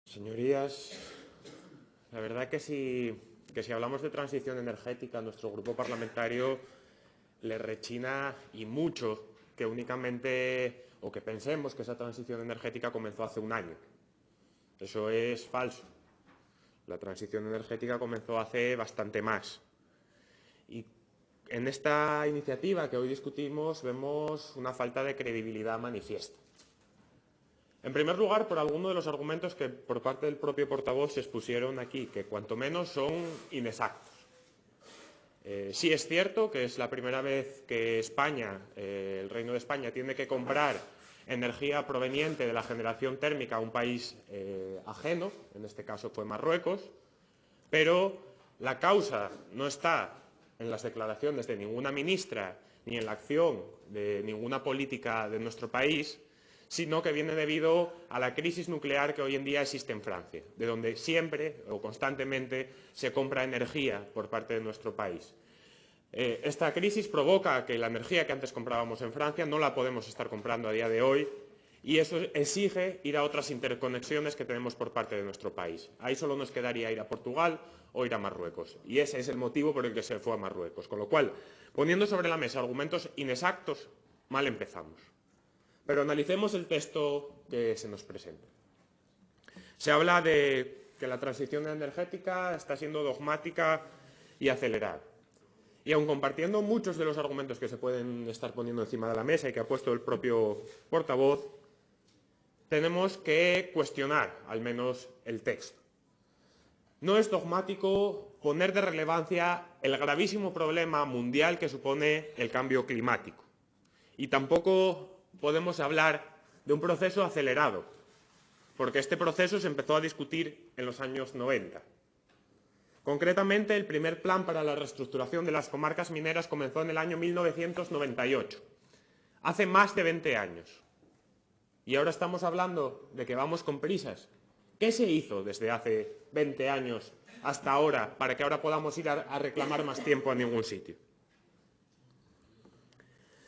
Señorías, la verdad que si hablamos de transición energética, a nuestro grupo parlamentario le rechina y mucho que únicamente o que pensemos que esa transición energética comenzó hace un año. Eso es falso. La transición energética comenzó hace bastante más. Y en esta iniciativa que hoy discutimos vemos una falta de credibilidad manifiesta. En primer lugar, por algunos de los argumentos que por parte del propio portavoz se expusieron aquí, que cuanto menos son inexactos. Sí es cierto que es la primera vez que España, el Reino de España, tiene que comprar energía proveniente de la generación térmica a un país ajeno, en este caso fue Marruecos, pero la causa no está en las declaraciones de ninguna ministra ni en la acción de ninguna política de nuestro país, sino que viene debido a la crisis nuclear que hoy en día existe en Francia, de donde siempre o constantemente se compra energía por parte de nuestro país. Esta crisis provoca que la energía que antes comprábamos en Francia no la podemos estar comprando a día de hoy y eso exige ir a otras interconexiones que tenemos por parte de nuestro país. Ahí solo nos quedaría ir a Portugal o ir a Marruecos y ese es el motivo por el que se fue a Marruecos. Con lo cual, poniendo sobre la mesa argumentos inexactos, mal empezamos. Pero analicemos el texto que se nos presenta. Se habla de que la transición energética está siendo dogmática y acelerada. Y aun compartiendo muchos de los argumentos que se pueden estar poniendo encima de la mesa y que ha puesto el propio portavoz, tenemos que cuestionar al menos el texto. No es dogmático poner de relevancia el gravísimo problema mundial que supone el cambio climático. Y tampoco podemos hablar de un proceso acelerado, porque este proceso se empezó a discutir en los años 90. Concretamente, el primer plan para la reestructuración de las comarcas mineras comenzó en el año 1998, hace más de 20 años. Y ahora estamos hablando de que vamos con prisas. ¿Qué se hizo desde hace 20 años hasta ahora para que ahora podamos ir a reclamar más tiempo a ningún sitio?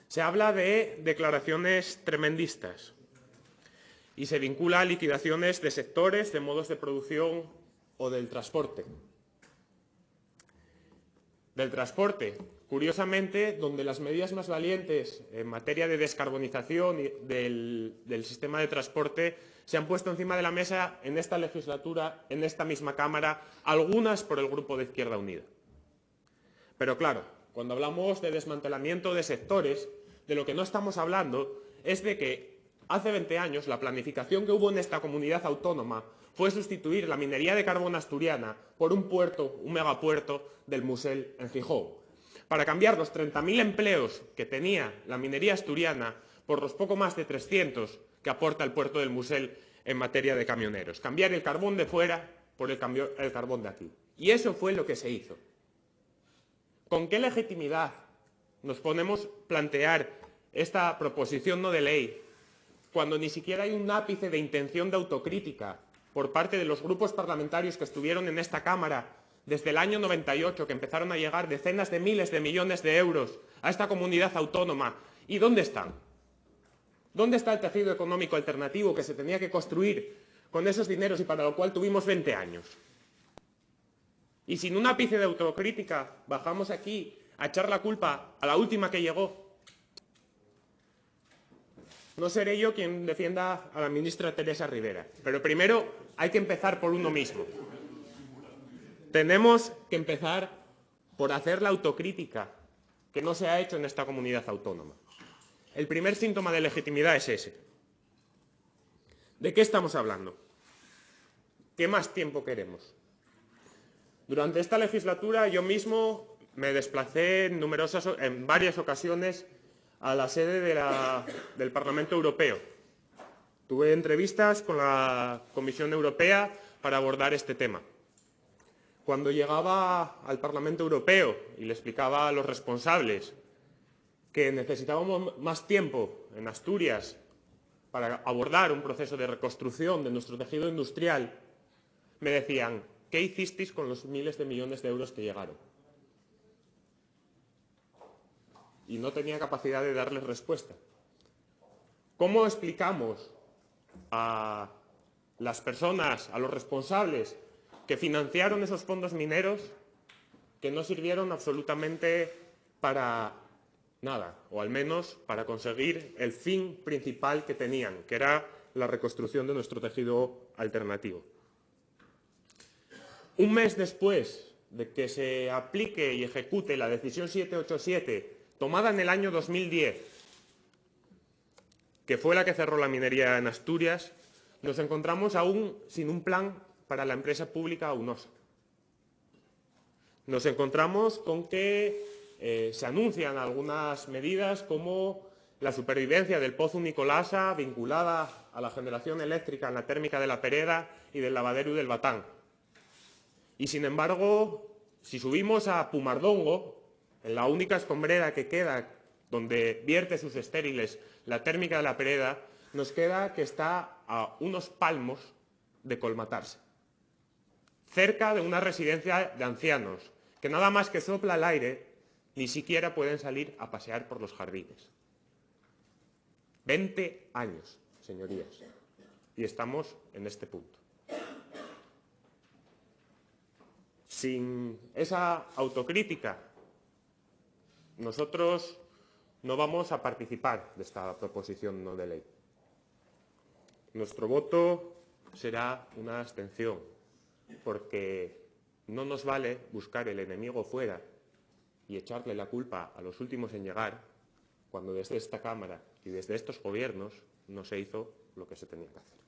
Se habla de declaraciones tremendistas y se vincula a liquidaciones de sectores, de modos de producción o del transporte. Del transporte, curiosamente, donde las medidas más valientes en materia de descarbonización del sistema de transporte se han puesto encima de la mesa en esta legislatura, en esta misma Cámara, algunas por el Grupo de Izquierda Unida. Pero claro, cuando hablamos de desmantelamiento de sectores, de lo que no estamos hablando es de que hace 20 años la planificación que hubo en esta comunidad autónoma fue sustituir la minería de carbón asturiana por un puerto, un megapuerto del Musel en Gijón, para cambiar los 30.000 empleos que tenía la minería asturiana por los poco más de 300 que aporta el puerto del Musel en materia de camioneros. Cambiar el carbón de fuera por el carbón de aquí. Y eso fue lo que se hizo. ¿Con qué legitimidad nos ponemos a plantear esta proposición no de ley cuando ni siquiera hay un ápice de intención de autocrítica por parte de los grupos parlamentarios que estuvieron en esta Cámara desde el año 98, que empezaron a llegar decenas de miles de millones de euros a esta comunidad autónoma? ¿Y dónde están? ¿Dónde está el tejido económico alternativo que se tenía que construir con esos dineros y para lo cual tuvimos 20 años? Y sin un ápice de autocrítica bajamos aquí a echar la culpa a la última que llegó. No seré yo quien defienda a la ministra Teresa Rivera, pero primero hay que empezar por uno mismo. Tenemos que empezar por hacer la autocrítica que no se ha hecho en esta comunidad autónoma. El primer síntoma de legitimidad es ese. ¿De qué estamos hablando? ¿Qué más tiempo queremos? Durante esta legislatura yo mismo me desplacé en varias ocasiones a la sede del Parlamento Europeo. Tuve entrevistas con la Comisión Europea para abordar este tema. Cuando llegaba al Parlamento Europeo y le explicaba a los responsables que necesitábamos más tiempo en Asturias para abordar un proceso de reconstrucción de nuestro tejido industrial, me decían: ¿qué hicisteis con los miles de millones de euros que llegaron? Y no tenía capacidad de darles respuesta. ¿Cómo explicamos a las personas, a los responsables que financiaron esos fondos mineros que no sirvieron absolutamente para nada, o al menos para conseguir el fin principal que tenían, que era la reconstrucción de nuestro tejido alternativo. Un mes después de que se aplique y ejecute la decisión 787, tomada en el año 2010, que fue la que cerró la minería en Asturias, nos encontramos aún sin un plan para la empresa pública Aunosa. Nos encontramos con que se anuncian algunas medidas como la supervivencia del Pozo Nicolasa vinculada a la generación eléctrica en la térmica de la Pereda y del lavadero y del Batán. Y sin embargo, si subimos a Pumardongo, en la única escombrera que queda donde vierte sus estériles la térmica de la Pereda, nos queda que está a unos palmos de colmatarse, cerca de una residencia de ancianos, que nada más que sopla el aire, ni siquiera pueden salir a pasear por los jardines. 20 años, señorías, y estamos en este punto. Sin esa autocrítica, nosotros no vamos a participar de esta proposición no de ley. Nuestro voto será una abstención, porque no nos vale buscar el enemigo fuera y echarle la culpa a los últimos en llegar, cuando desde esta Cámara y desde estos gobiernos no se hizo lo que se tenía que hacer.